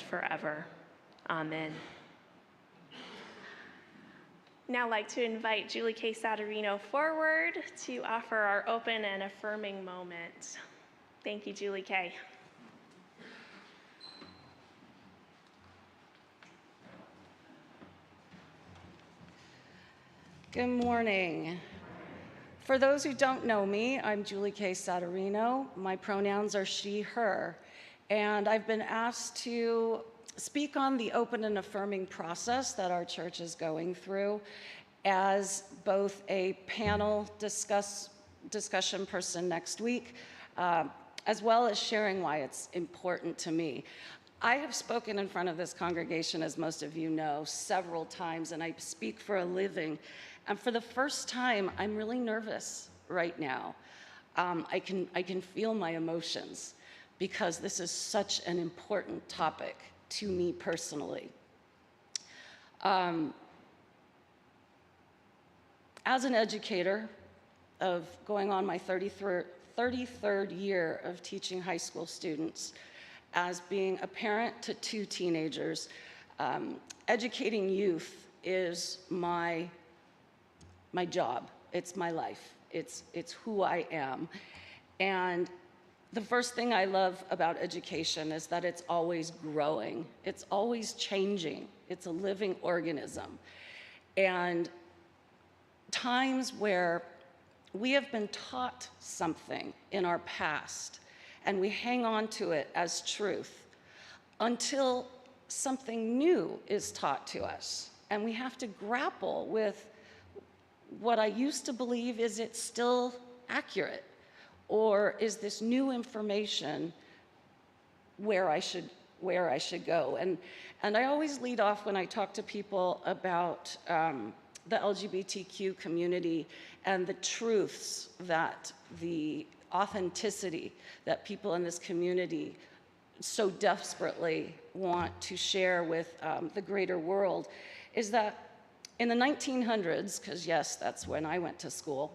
forever. Amen. Now I'd like to invite Julie K. Satariano forward to offer our open and affirming moment. Thank you, Julie K. Good morning. For those who don't know me, I'm Julie K. Satariano. My pronouns are she, her, and I've been asked to speak on the open and affirming process that our church is going through as both a panel discussion person next week, as well as sharing why it's important to me. I have spoken in front of this congregation, as most of you know, several times, and I speak for a living. And for the first time, I'm really nervous right now. I can feel my emotions because this is such an important topic to me personally. As an educator of going on my 33rd year of teaching high school students, as being a parent to 2 teenagers, educating youth is my job. It's my life. It's who I am. And the first thing I love about education is that it's always growing. It's always changing. It's a living organism. And times where we have been taught something in our past and we hang on to it as truth until something new is taught to us. And we have to grapple with what I used to believe, is it still accurate? Or is this new information where I should go? And I always lead off when I talk to people about the LGBTQ community and the truths, that the authenticity that people in this community so desperately want to share with the greater world, is that in the 1900s, because yes, that's when I went to school,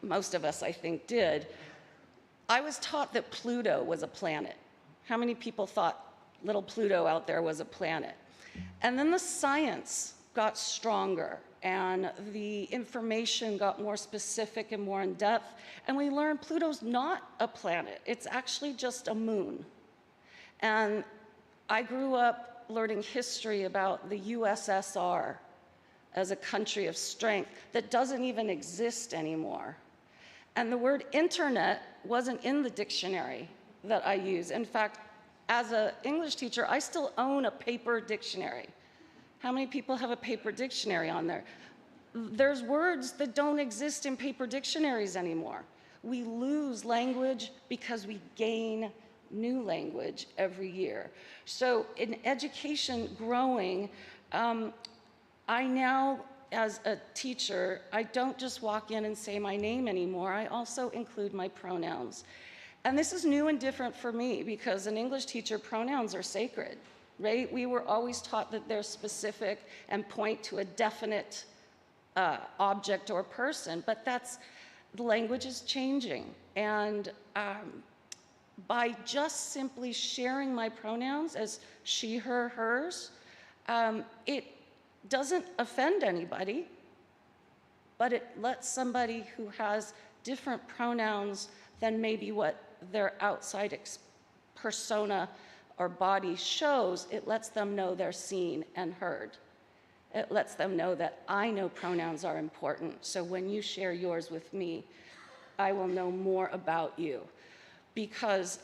most of us I think did, I was taught that Pluto was a planet. How many people thought little Pluto out there was a planet? And then the science got stronger and the information got more specific and more in depth, and we learned Pluto's not a planet. It's actually just a moon. And I grew up learning history about the USSR as a country of strength that doesn't even exist anymore. And the word internet wasn't in the dictionary that I use. In fact, as an English teacher, I still own a paper dictionary. How many people have a paper dictionary on there? There's words that don't exist in paper dictionaries anymore. We lose language because we gain new language every year. So in education growing, I now, as a teacher, I don't just walk in and say my name anymore. I also include my pronouns. And this is new and different for me because an English teacher, pronouns are sacred, right? We were always taught that they're specific and point to a definite object or person, but the language is changing. And by just simply sharing my pronouns as she, her, hers, it doesn't offend anybody, but it lets somebody who has different pronouns than maybe what their outside persona or body shows, it lets them know they're seen and heard. It lets them know that I know pronouns are important, so when you share yours with me, I will know more about you. Because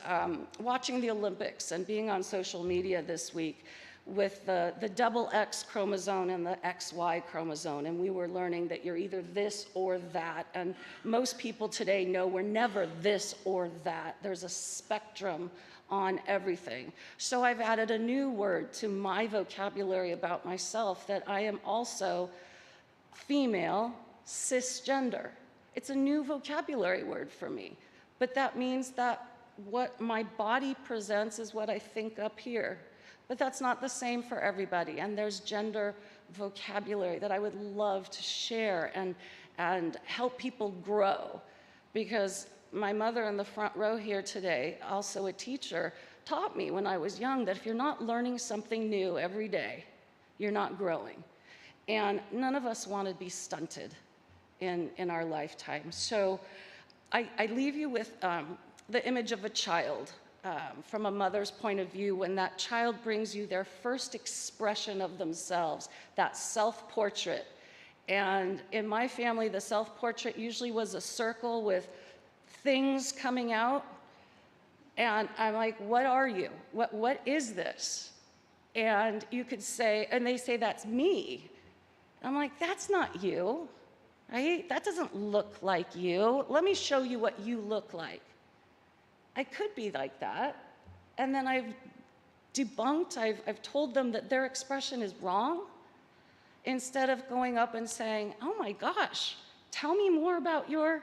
watching the Olympics and being on social media this week with the double X chromosome and the XY chromosome, and we were learning that you're either this or that, and most people today know we're never this or that. There's a spectrum on everything. So I've added a new word to my vocabulary about myself, that I am also female, cisgender. It's a new vocabulary word for me. But that means that what my body presents is what I think up here. But that's not the same for everybody. And there's gender vocabulary that I would love to share and help people grow. Because my mother in the front row here today, also a teacher, taught me when I was young that if you're not learning something new every day, you're not growing. And none of us want to be stunted in our lifetime. So I leave you with the image of a child from a mother's point of view when that child brings you their first expression of themselves, that self-portrait. And in my family, the self-portrait usually was a circle with things coming out. And I'm like, what are you? What is this? And you could say, and they say, that's me. I'm like, that's not you, right? That doesn't look like you. Let me show you what you look like. I could be like that. And then I've debunked, I've told them that their expression is wrong, instead of going up and saying, oh my gosh, tell me more about your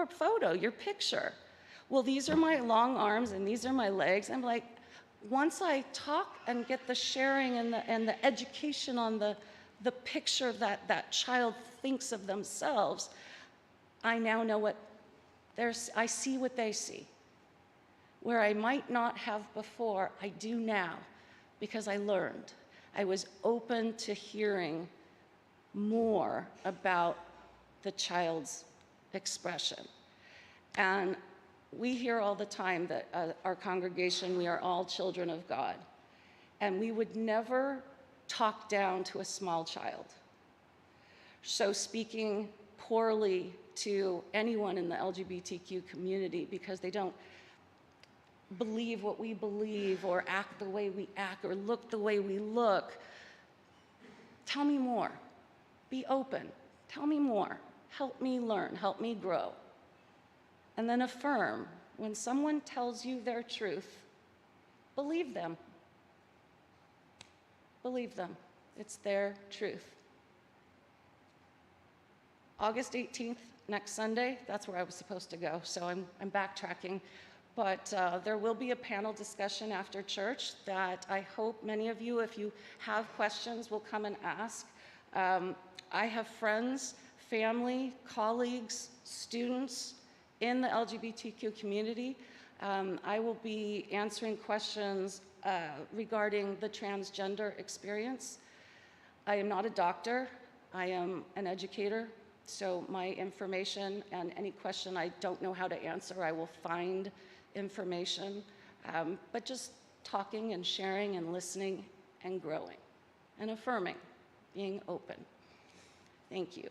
photo, your picture. Well, these are my long arms and these are my legs. I'm like, once I talk and get the sharing and the education on the picture that that child thinks of themselves, I now know what I see what they see. Where I might not have before, I do now, because I learned. I was open to hearing more about the child's expression. And we hear all the time that our congregation, we are all children of God. And we would never talk down to a small child. So speaking poorly to anyone in the LGBTQ community because they don't believe what we believe or act the way we act or look the way we look, tell me more. Be open. Tell me more. Help me learn. Help me grow. And then affirm. When someone tells you their truth, believe them. Believe them. It's their truth. August 18th, next Sunday, that's where I was supposed to go, so I'm backtracking. But there will be a panel discussion after church that I hope many of you, if you have questions, will come and ask. I have friends, family, colleagues, students in the LGBTQ community. I will be answering questions regarding the transgender experience. I am not a doctor. I am an educator. So my information and any question I don't know how to answer, I will find information. But just talking and sharing and listening and growing and affirming, being open. Thank you.